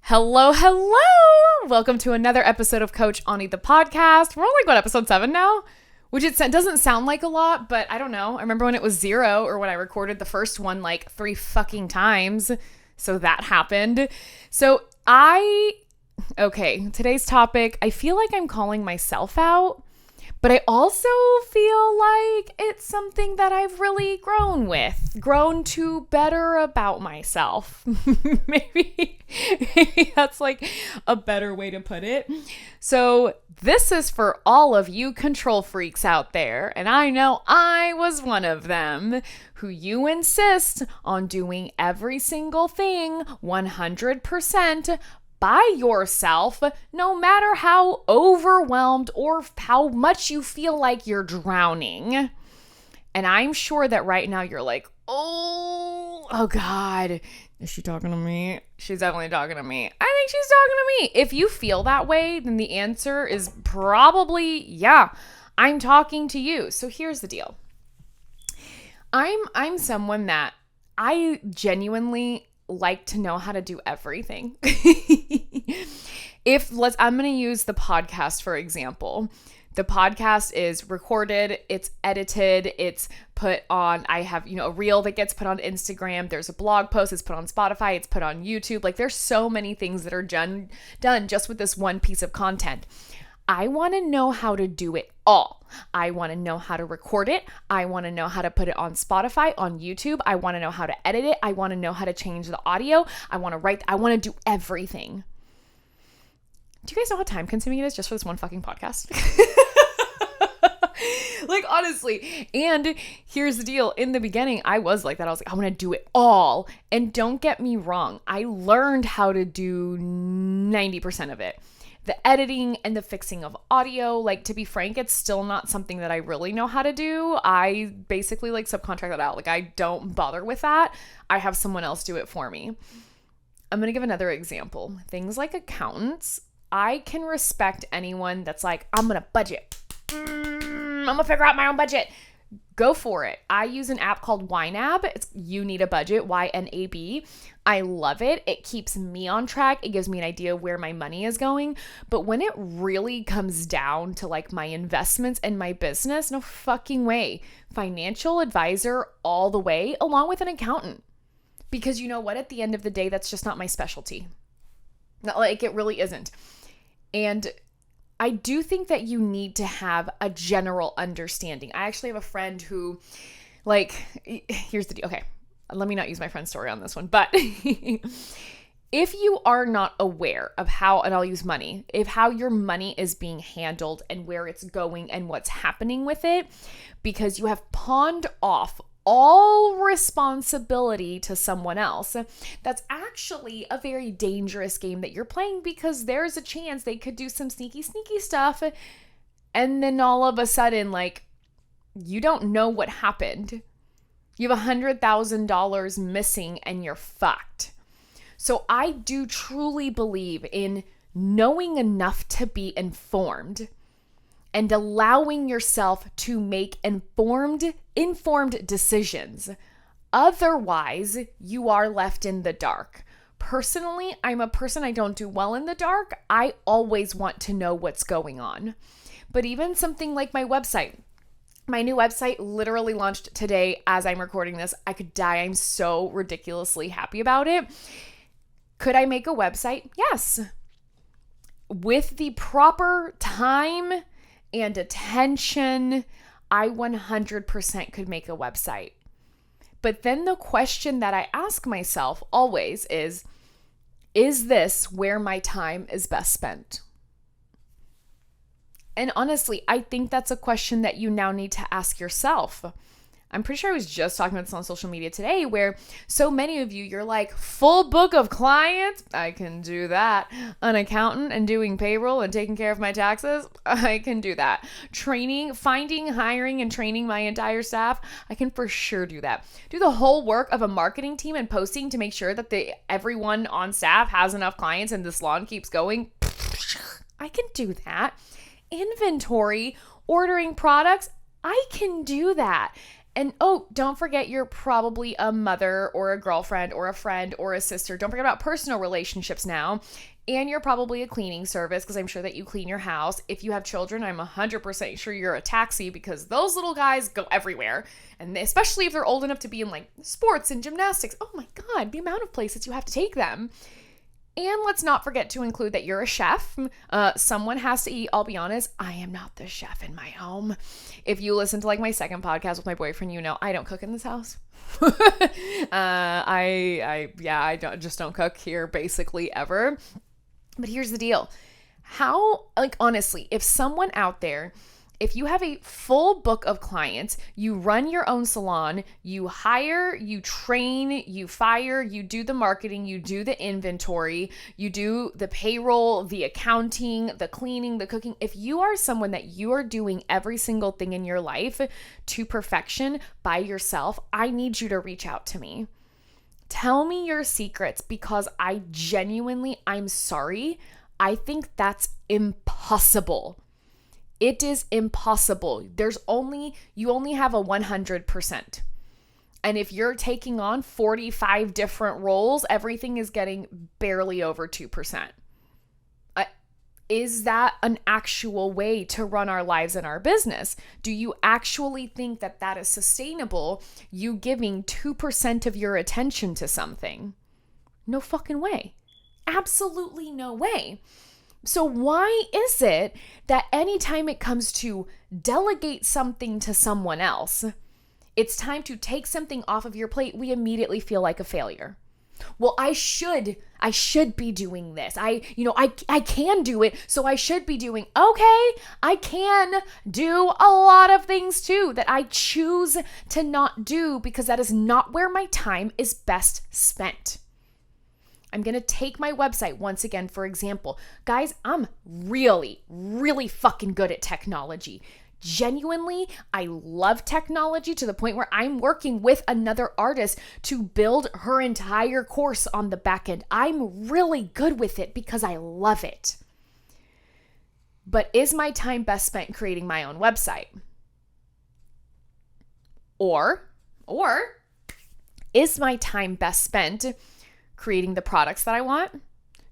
Hello, hello! Welcome to another episode of Coach Ani the podcast. We're on episode 7 now? Which doesn't sound like a lot, but I don't know. I remember when it was 0 or when I recorded the first one 3 fucking times. So that happened. Today's topic, I feel like I'm calling myself out, but I also feel like it's something that I've really grown to better about myself. maybe that's a better way to put it. So this is for all of you control freaks out there. And I know I was one of them who you insist on doing every single thing 100% by yourself, no matter how overwhelmed or how much you feel like you're drowning. And I'm sure that right now you're like, oh God, is she talking to me? She's definitely talking to me. I think she's talking to me. If you feel that way, then the answer is probably, yeah, I'm talking to you. So here's the deal. I'm someone that I genuinely like to know how to do everything. I'm going to use the podcast for example. The podcast is recorded, it's edited, it's put on, I have, a reel that gets put on Instagram, there's a blog post, it's put on Spotify, it's put on YouTube. There's so many things that are done just with this one piece of content. I want to know how to do it all. I want to know how to record it. I want to know how to put it on Spotify, on YouTube. I want to know how to edit it. I want to know how to change the audio. I want to write. I want to do everything. Do you guys know how time consuming it is just for this one fucking podcast? Honestly. And here's the deal. In the beginning, I was like that. I was like, I want to do it all. And don't get me wrong. I learned how to do 90% of it. The editing and the fixing of audio, to be frank, it's still not something that I really know how to do. I basically subcontract that out. I don't bother with that. I have someone else do it for me. I'm going to give another example. Things like accountants. I can respect anyone that's I'm going to budget. I'm going to figure out my own budget. Go for it. I use an app called YNAB. It's You Need a Budget, YNAB. I love it. It keeps me on track. It gives me an idea of where my money is going. But when it really comes down to my investments and my business, no fucking way. Financial advisor all the way, along with an accountant. Because you know what? At the end of the day, that's just not my specialty. It really isn't. And I do think that you need to have a general understanding. I actually have a friend who, here's the deal. Okay, let me not use my friend's story on this one. But if you are not aware of how, and I'll use money, how your money is being handled and where it's going and what's happening with it, because you have pawned off all responsibility to someone else, that's actually a very dangerous game that you're playing, because there's a chance they could do some sneaky stuff, and then all of a sudden, you don't know what happened. You have $100,000 missing and you're fucked. So I do truly believe in knowing enough to be informed and allowing yourself to make informed decisions. Otherwise, you are left in the dark. Personally, I'm a person, I don't do well in the dark. I always want to know what's going on. But even something like my website. My new website literally launched today as I'm recording this. I could die. I'm so ridiculously happy about it. Could I make a website? Yes. With the proper time and attention, I 100% could make a website. But then the question that I ask myself always is this where my time is best spent? And honestly, I think that's a question that you now need to ask yourself. I'm pretty sure I was just talking about this on social media today, where so many of you, you're full book of clients. I can do that. An accountant and doing payroll and taking care of my taxes. I can do that. Training, finding, hiring, and training my entire staff. I can for sure do that. Do the whole work of a marketing team and posting to make sure that everyone on staff has enough clients and the salon keeps going. I can do that. Inventory, ordering products. I can do that. And oh, don't forget you're probably a mother or a girlfriend or a friend or a sister. Don't forget about personal relationships now. And you're probably a cleaning service because I'm sure that you clean your house. If you have children, I'm 100% sure you're a taxi because those little guys go everywhere. And especially if they're old enough to be in like sports and gymnastics. Oh my God, the amount of places you have to take them. And let's not forget to include that you're a chef. Someone has to eat. I'll be honest, I am not the chef in my home. If you listen to like my second podcast with my boyfriend, you know I don't cook in this house. I don't cook here basically ever. But here's the deal. How, like honestly, if someone out there, if you have a full book of clients, you run your own salon, you hire, you train, you fire, you do the marketing, you do the inventory, you do the payroll, the accounting, the cleaning, the cooking. If you are someone that you are doing every single thing in your life to perfection by yourself, I need you to reach out to me. Tell me your secrets because I'm sorry. I think that's impossible. It is impossible. You only have a 100%. And if you're taking on 45 different roles, everything is getting barely over 2%. Is that an actual way to run our lives and our business? Do you actually think that that is sustainable, you giving 2% of your attention to something? No fucking way. Absolutely no way. So why is it that anytime it comes to delegate something to someone else, it's time to take something off of your plate, we immediately feel like a failure? Well, I should be doing this. I can do it, so I should be doing. Okay, I can do a lot of things too that I choose to not do because that is not where my time is best spent. I'm going to take my website once again, for example. Guys, I'm really, really fucking good at technology. Genuinely, I love technology to the point where I'm working with another artist to build her entire course on the back end. I'm really good with it because I love it. But is my time best spent creating my own website? Or is my time best spent creating the products that I want,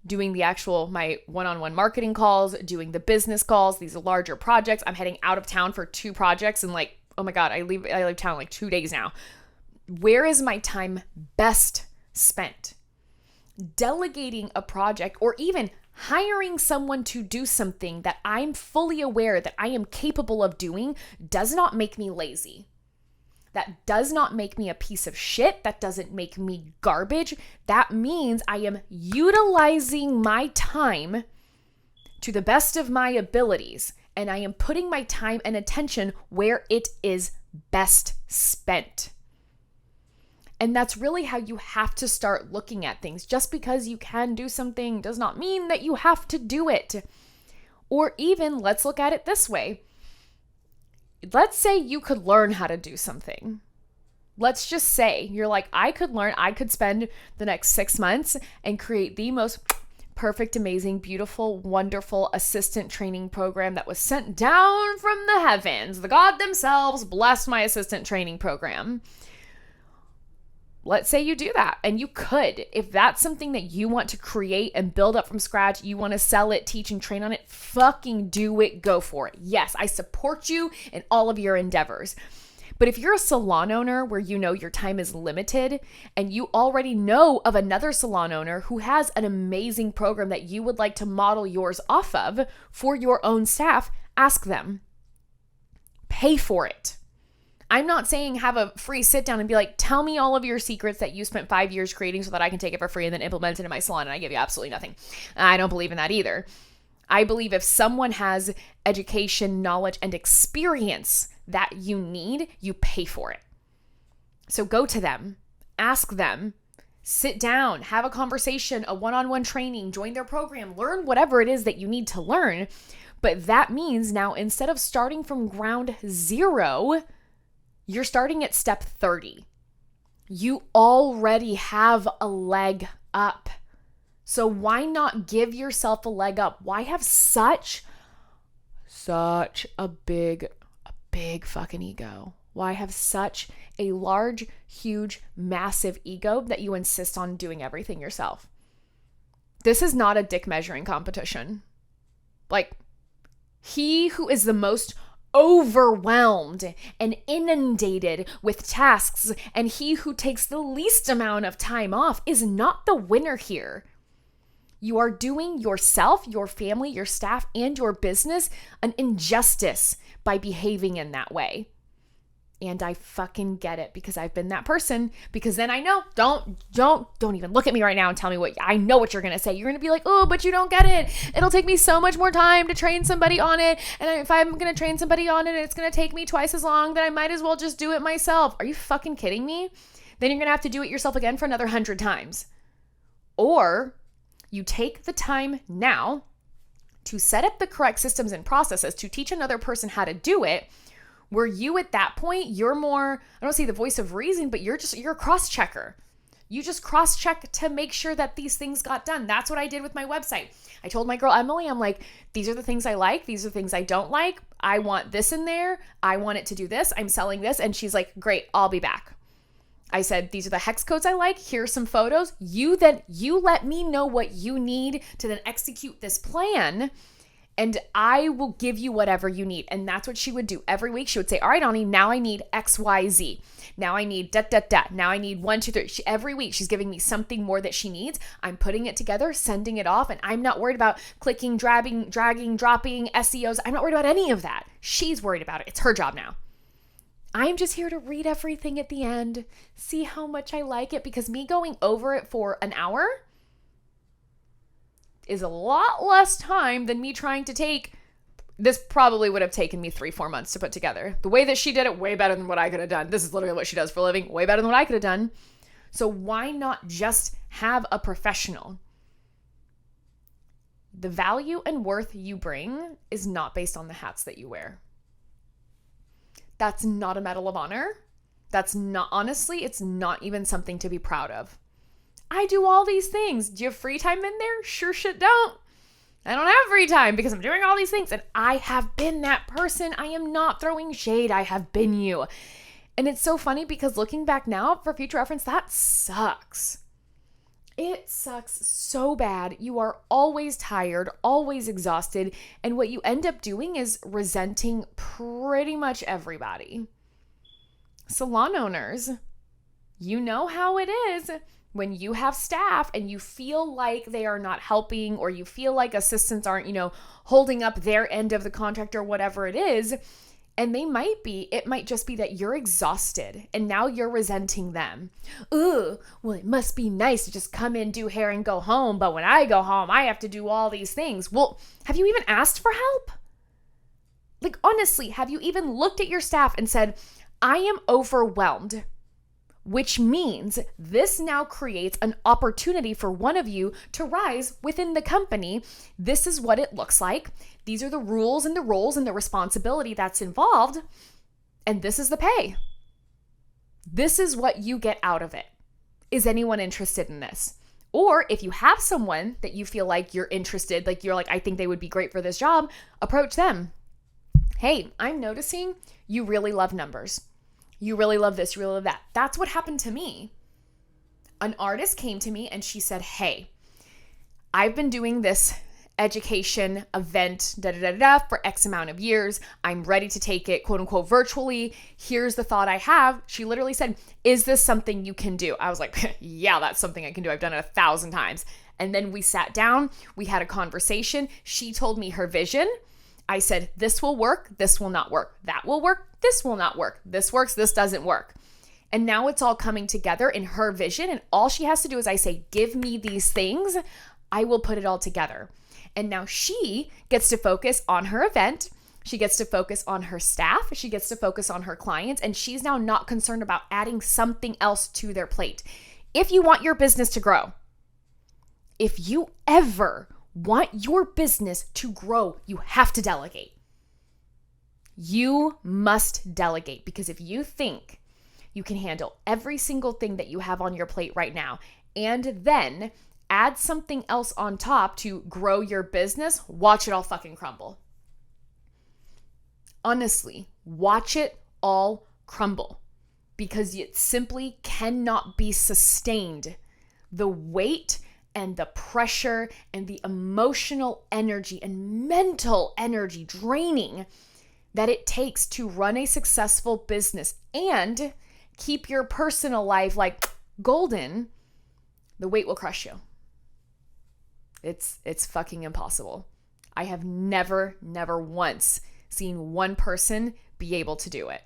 doing my one-on-one marketing calls, doing the business calls, these larger projects? I'm heading out of town for 2 projects and like, oh my God, I leave town in like 2 days now. Where is my time best spent? Delegating a project or even hiring someone to do something that I'm fully aware that I am capable of doing does not make me lazy. That does not make me a piece of shit. That doesn't make me garbage. That means I am utilizing my time to the best of my abilities, and I am putting my time and attention where it is best spent. And that's really how you have to start looking at things. Just because you can do something does not mean that you have to do it. Or even, let's look at it this way. Let's say you could learn how to do something. Let's just say you're like, I could spend the next 6 months and create the most perfect, amazing, beautiful, wonderful assistant training program that was sent down from the heavens. The God themselves blessed my assistant training program. Let's say you do that, and you could. If that's something that you want to create and build up from scratch, you want to sell it, teach, and train on it, fucking do it. Go for it. Yes, I support you in all of your endeavors. But if you're a salon owner where you know your time is limited and you already know of another salon owner who has an amazing program that you would like to model yours off of for your own staff, ask them. Pay for it. I'm not saying have a free sit down and be like, tell me all of your secrets that you spent 5 years creating so that I can take it for free and then implement it in my salon and I give you absolutely nothing. I don't believe in that either. I believe if someone has education, knowledge, and experience that you need, you pay for it. So go to them, ask them, sit down, have a conversation, a one-on-one training, join their program, learn whatever it is that you need to learn. But that means now instead of starting from ground zero, you're starting at step 30. You already have a leg up. So why not give yourself a leg up? Why have such a big fucking ego? Why have such a large, huge, massive ego that you insist on doing everything yourself? This is not a dick measuring competition. Like, he who is the most overwhelmed and inundated with tasks and he who takes the least amount of time off is not the winner here. You are doing yourself, your family, your staff, and your business an injustice by behaving in that way. And I fucking get it because I've been that person. Because then I know, don't even look at me right now and tell me I know what you're going to say. You're going to be like, oh, but you don't get it. It'll take me so much more time to train somebody on it. And if I'm going to train somebody on it, it's going to take me twice as long, then I might as well just do it myself. Are you fucking kidding me? Then you're going to have to do it yourself again for another 100 times. Or you take the time now to set up the correct systems and processes to teach another person how to do it, where you at that point, you're more, I don't say the voice of reason, but you're a cross-checker. You just cross-check to make sure that these things got done. That's what I did with my website. I told my girl, Emily, I'm like, these are the things I like. These are the things I don't like. I want this in there. I want it to do this. I'm selling this. And she's like, great, I'll be back. I said, these are the hex codes I like. Here's some photos. You let me know what you need to then execute this plan. And I will give you whatever you need. And that's what she would do. Every week she would say, all right, Ani, now I need X, Y, Z. Now I need da, da, da. Now I need 1, 2, 3. Every week she's giving me something more that she needs. I'm putting it together, sending it off. And I'm not worried about clicking, dragging, dropping, SEOs. I'm not worried about any of that. She's worried about it. It's her job now. I'm just here to read everything at the end, see how much I like it, because me going over it for an hour is a lot less time than me trying to take. This probably would have taken me 3-4 months to put together. The way that she did it, way better than what I could have done. This is literally what she does for a living, way better than what I could have done. So why not just have a professional? The value and worth you bring is not based on the hats that you wear. That's not a medal of honor. That's not, honestly, it's not even something to be proud of. I do all these things. Do you have free time in there? Sure shit don't. I don't have free time because I'm doing all these things. And I have been that person. I am not throwing shade. I have been you. And it's so funny because looking back now for future reference, that sucks. It sucks so bad. You are always tired, always exhausted. And what you end up doing is resenting pretty much everybody. Salon owners, you know how it is. When you have staff and you feel like they are not helping, or you feel like assistants aren't, holding up their end of the contract or whatever it is, and it might just be that you're exhausted and now you're resenting them. Ooh, well, it must be nice to just come in, do hair and go home. But when I go home, I have to do all these things. Well, have you even asked for help? Like, honestly, have you even looked at your staff and said, I am overwhelmed? Which means this now creates an opportunity for one of you to rise within the company. This is what it looks like. These are the rules and the roles and the responsibility that's involved. And this is the pay. This is what you get out of it. Is anyone interested in this? Or if you have someone that you feel like you're interested, like you're like, I think they would be great for this job, approach them. Hey, I'm noticing you really love numbers. You really love this, you really love that. That's what happened to me. An artist came to me and she said, hey, I've been doing this education event for X amount of years. I'm ready to take it, quote unquote, virtually. Here's the thought I have. She literally said, is this something you can do? I was like, yeah, that's something I can do. I've done it 1,000 times. And then we sat down, we had a conversation. She told me her vision. I said, this will work, this will not work. That will work, this will not work. This works, this doesn't work. And now it's all coming together in her vision. And all she has to do is I say, give me these things, I will put it all together. And now she gets to focus on her event. She gets to focus on her staff. She gets to focus on her clients. And she's now not concerned about adding something else to their plate. If you want your business to grow, if you ever want your business to grow, you have to delegate. You must delegate, because if you think you can handle every single thing that you have on your plate right now and then add something else on top to grow your business, watch it all fucking crumble. Honestly, watch it all crumble because it simply cannot be sustained. The weight and the pressure and the emotional energy and mental energy draining that it takes to run a successful business and keep your personal life like golden, the weight will crush you. It's fucking impossible. I have never once seen one person be able to do it.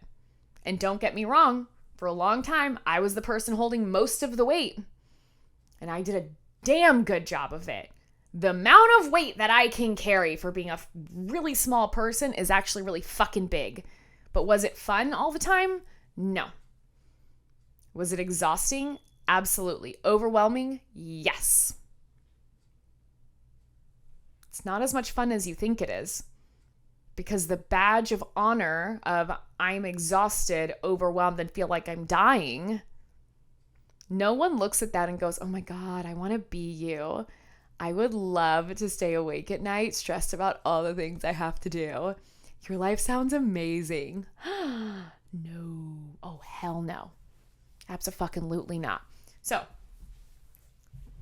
And don't get me wrong, for a long time, I was the person holding most of the weight. And I did a damn good job of it. The amount of weight that I can carry for being a really small person is actually really fucking big. But was it fun all the time? No. Was it exhausting? Absolutely. Overwhelming? Yes. It's not as much fun as you think it is. Because the badge of honor of I'm exhausted, overwhelmed, and feel like I'm dying, no one looks at that and goes, oh my God, I want to be you. I would love to stay awake at night, stressed about all the things I have to do. Your life sounds amazing. No. Oh, hell no. Abso-fucking-lutely not. So,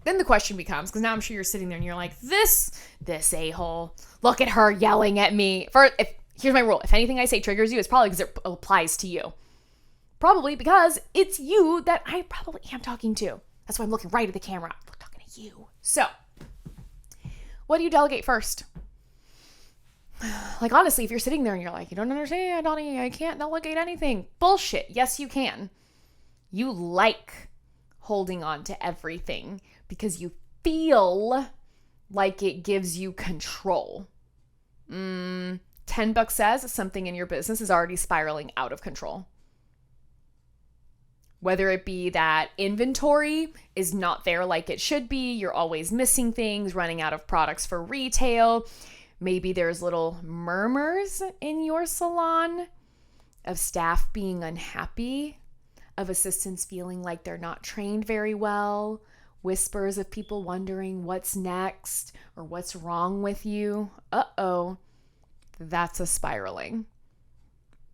then the question becomes, because now I'm sure you're sitting there and you're like, this a-hole, look at her yelling at me. Here's my rule. If anything I say triggers you, it's probably because it applies to you. Probably because it's you that I probably am talking to. That's why I'm looking right at the camera. I'm talking to you. So, what do you delegate first? Like, honestly, if you're sitting there and you're like, you don't understand, Donnie, I can't delegate anything. Bullshit. Yes, you can. You like holding on to everything because you feel like it gives you control. $10 says something in your business is already spiraling out of control. Whether it be that inventory is not there like it should be, you're always missing things, running out of products for retail. Maybe there's little murmurs in your salon of staff being unhappy, of assistants feeling like they're not trained very well, whispers of people wondering what's next or what's wrong with you. Uh-oh, that's a spiraling.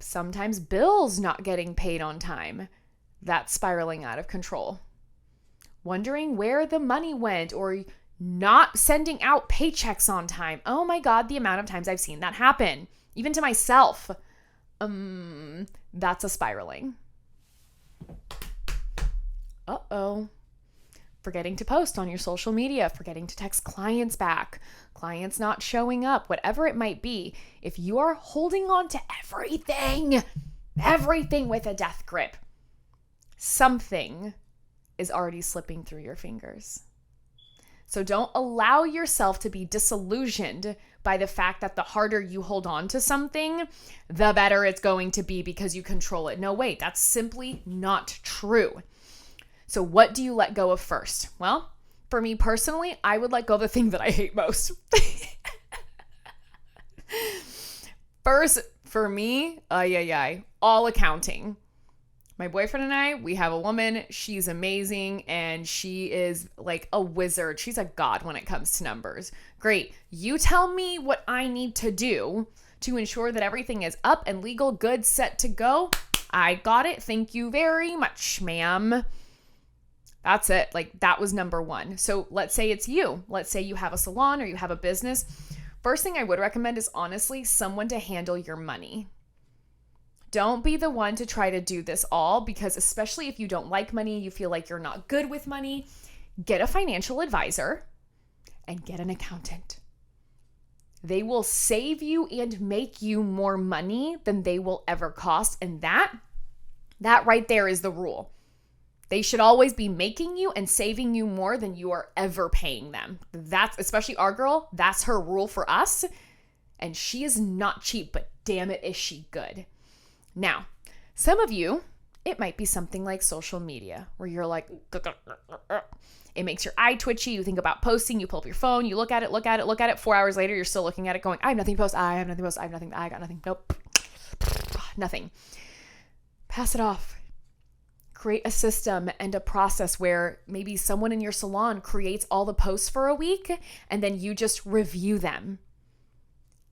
Sometimes bills not getting paid on time. That's spiraling out of control. Wondering where the money went or not sending out paychecks on time. Oh my God, the amount of times I've seen that happen, even to myself. That's a spiraling. Uh-oh. Forgetting to post on your social media, forgetting to text clients back, clients not showing up, whatever it might be. If you are holding on to everything with a death grip, something is already slipping through your fingers. So don't allow yourself to be disillusioned by the fact that the harder you hold on to something, the better it's going to be because you control it. No, wait, that's simply not true. So what do you let go of first? Well, for me personally, I would let go of the thing that I hate most. First, for me, all accounting. My boyfriend and I, we have a woman. She's amazing and she is like a wizard. She's a god when it comes to numbers. Great. You tell me what I need to do to ensure that everything is up and legal, good, set to go. I got it. Thank you very much, ma'am. That's it. Like, that was number one. So let's say it's you. Let's say you have a salon or you have a business. First thing I would recommend is honestly someone to handle your money. Don't be the one to try to do this all, because especially if you don't like money, you feel like you're not good with money, get a financial advisor and get an accountant. They will save you and make you more money than they will ever cost. And that right there is the rule. They should always be making you and saving you more than you are ever paying them. That's, especially our girl, that's her rule for us. And she is not cheap, but damn it, is she good. Now, some of you, it might be something like social media where you're like, it makes your eye twitchy. You think about posting, you pull up your phone, you look at it. 4 hours later, you're still looking at it going, I have nothing to post. I got nothing. Nope. Nothing. Pass it off. Create a system and a process where maybe someone in your salon creates all the posts for a week and then you just review them.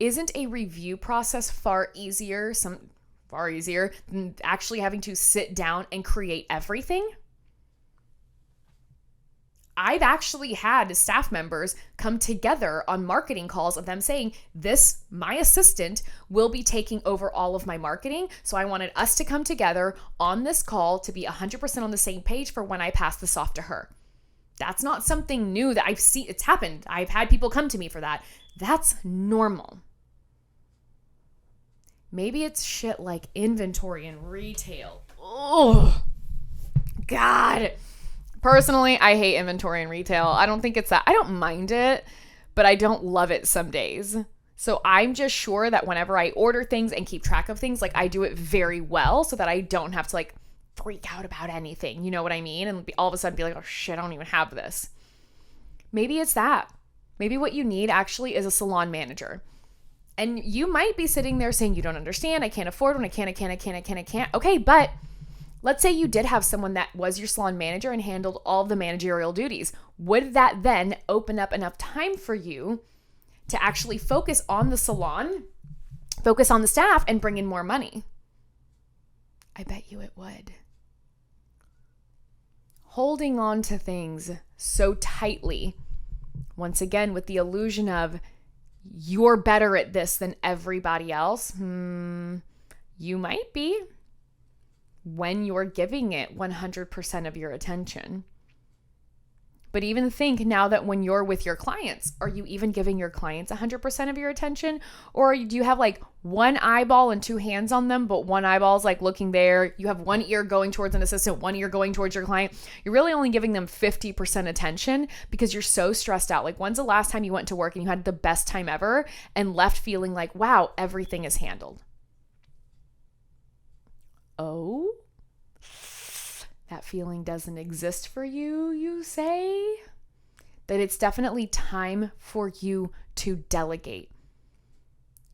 Isn't a review process far easier, far easier than actually having to sit down and create everything. I've actually had staff members come together on marketing calls of them saying, this, my assistant, will be taking over all of my marketing. So I wanted us to come together on this call to be 100% on the same page for when I pass this off to her. That's not something new that I've seen. It's happened. I've had people come to me for that. That's normal. Maybe it's shit like inventory and retail. Oh, God. Personally, I hate inventory and retail. I don't think it's that. I don't mind it, but I don't love it some days. So I'm just sure that whenever I order things and keep track of things, like I do it very well so that I don't have to like freak out about anything. You know what I mean? And all of a sudden be like, oh shit, I don't even have this. Maybe it's that. Maybe what you need actually is a salon manager. And you might be sitting there saying, you don't understand. I can't afford one. I can't. Okay, but let's say you did have someone that was your salon manager and handled all of the managerial duties. Would that then open up enough time for you to actually focus on the salon, focus on the staff, and bring in more money? I bet you it would. Holding on to things so tightly, once again, with the illusion of you're better at this than everybody else, you might be, when you're giving it 100% of your attention. But even think now that when you're with your clients, are you even giving your clients 100% of your attention? Or do you have like one eyeball and two hands on them, but one eyeball is like looking there? You have one ear going towards an assistant, one ear going towards your client. You're really only giving them 50% attention because you're so stressed out. Like, when's the last time you went to work and you had the best time ever and left feeling like, wow, everything is handled? Oh, that feeling doesn't exist for you, you say? That it's definitely time for you to delegate.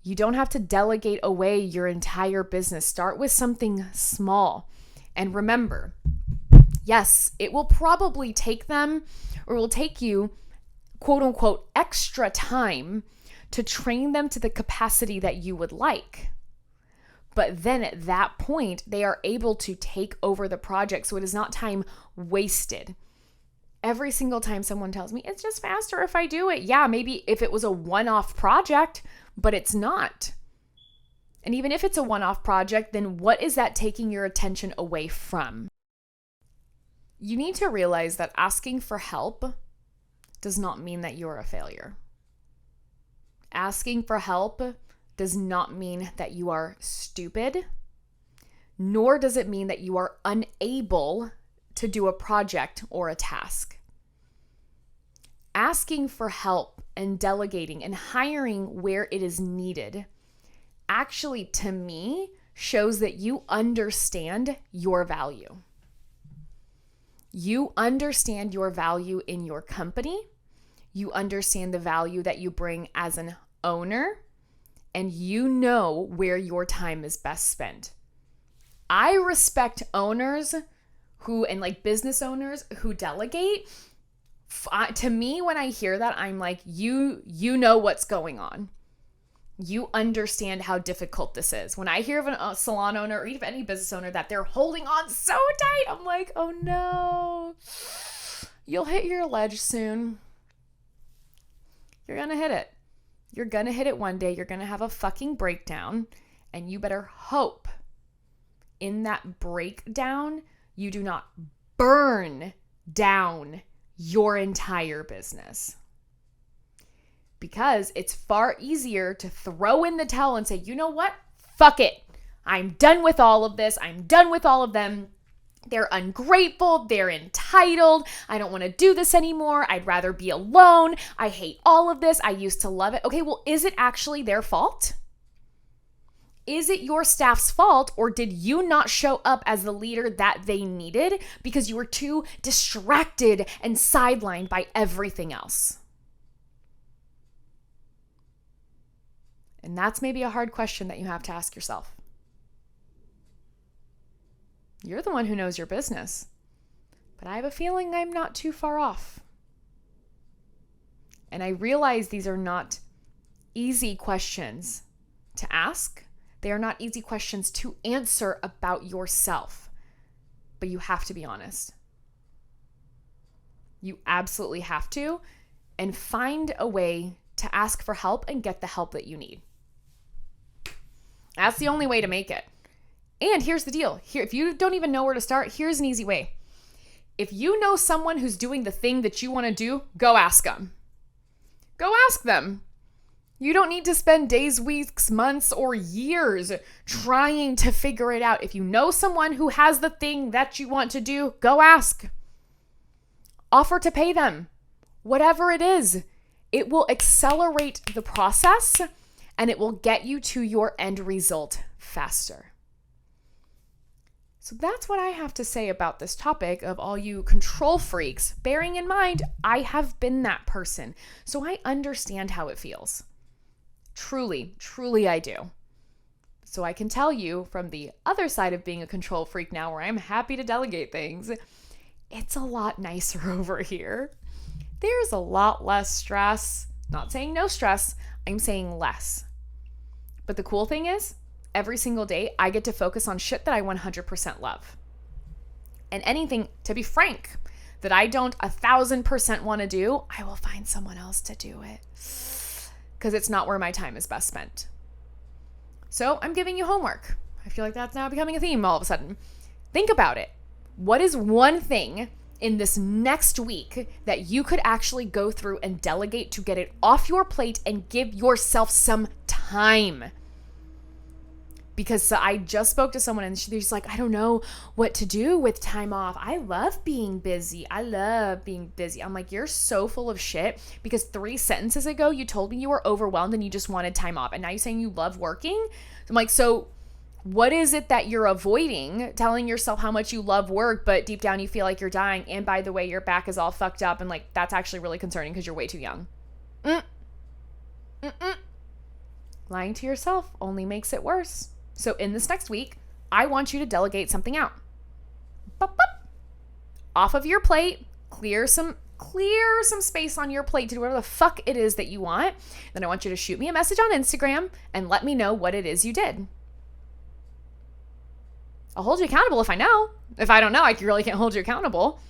You don't have to delegate away your entire business. Start with something small. And remember, yes, it will probably take them, or will take you, quote unquote, extra time to train them to the capacity that you would like. But then at that point, they are able to take over the project. So it is not time wasted. Every single time someone tells me, it's just faster if I do it. Yeah, maybe if it was a one-off project, but it's not. And even if it's a one-off project, then what is that taking your attention away from? You need to realize that asking for help does not mean that you're a failure. Asking for help does not mean that you are stupid, nor does it mean that you are unable to do a project or a task. Asking for help and delegating and hiring where it is needed actually, to me, shows that you understand your value. You understand your value in your company. You understand the value that you bring as an owner. And you know where your time is best spent. I respect owners who, and like business owners who delegate. To me, when I hear that, I'm like, you know what's going on. You understand how difficult this is. When I hear of a salon owner or even any business owner that they're holding on so tight, I'm like, oh no, you'll hit your ledge soon. You're gonna hit it. You're going to hit it one day. You're going to have a fucking breakdown. And you better hope in that breakdown, you do not burn down your entire business. Because it's far easier to throw in the towel and say, you know what? Fuck it. I'm done with all of this. I'm done with all of them. They're ungrateful. They're entitled. I don't want to do this anymore. I'd rather be alone. I hate all of this. I used to love it. Okay, well, is it actually their fault? Is it your staff's fault, or did you not show up as the leader that they needed because you were too distracted and sidelined by everything else? And that's maybe a hard question that you have to ask yourself. You're the one who knows your business, but I have a feeling I'm not too far off. And I realize these are not easy questions to ask, They are not easy questions to answer about yourself, but you have to be honest. You absolutely have to, and find a way to ask for help and get the help that you need. That's the only way to make it. And here's the deal. Here, if you don't even know where to start, here's an easy way. If you know someone who's doing the thing that you want to do, go ask them. Go ask them. You don't need to spend days, weeks, months, or years trying to figure it out. If you know someone who has the thing that you want to do, go ask. Offer to pay them. Whatever it is, it will accelerate the process and it will get you to your end result faster. So that's what I have to say about this topic of all you control freaks, bearing in mind, I have been that person. So I understand how it feels. Truly, truly I do. So I can tell you from the other side of being a control freak now, where I'm happy to delegate things, it's a lot nicer over here. There's a lot less stress. Not saying no stress, I'm saying less. But the cool thing is, every single day, I get to focus on shit that I 100% love. And anything, to be frank, that I don't 1,000% want to do, I will find someone else to do it. Because it's not where my time is best spent. So I'm giving you homework. I feel like that's now becoming a theme all of a sudden. Think about it. What is one thing in this next week that you could actually go through and delegate to get it off your plate and give yourself some time? Because I just spoke to someone and she's like, I don't know what to do with time off. I love being busy. I'm like, you're so full of shit because 3 sentences ago, you told me you were overwhelmed and you just wanted time off. And now you're saying you love working? I'm like, so what is it that you're avoiding? Telling yourself how much you love work, but deep down you feel like you're dying. And by the way, your back is all fucked up. And like, that's actually really concerning because you're way too young. Lying to yourself only makes it worse. So in this next week, I want you to delegate something out. Off of your plate, clear some space on your plate to do whatever the fuck it is that you want. Then I want you to shoot me a message on Instagram and let me know what it is you did. I'll hold you accountable if I know. If I don't know, I really can't hold you accountable.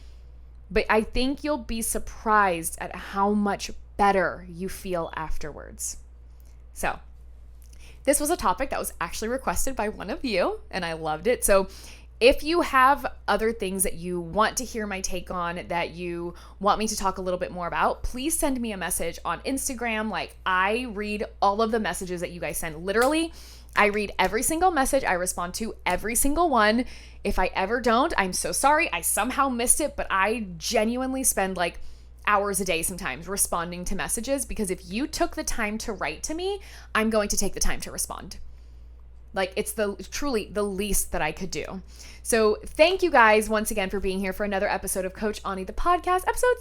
But I think you'll be surprised at how much better you feel afterwards. So this was a topic that was actually requested by one of you, and I loved it. So if you have other things that you want to hear my take on, that you want me to talk a little bit more about, please send me a message on Instagram. Like, I read all of the messages that you guys send. Literally, I read every single message. I respond to every single one. If I ever don't, I'm so sorry. I somehow missed it, but I genuinely spend like hours a day sometimes responding to messages, because if you took the time to write to me, I'm going to take the time to respond. Like, it's truly the least that I could do. So thank you guys once again for being here for another episode of Coach Ani the podcast, episode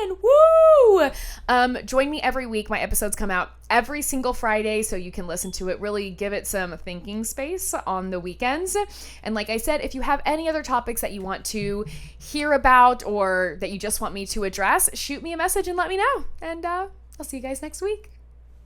7. Woo! Join me every week. My episodes come out every single Friday, so you can listen to it. Really give it some thinking space on the weekends. And like I said, if you have any other topics that you want to hear about or that you just want me to address, shoot me a message and let me know. And I'll see you guys next week.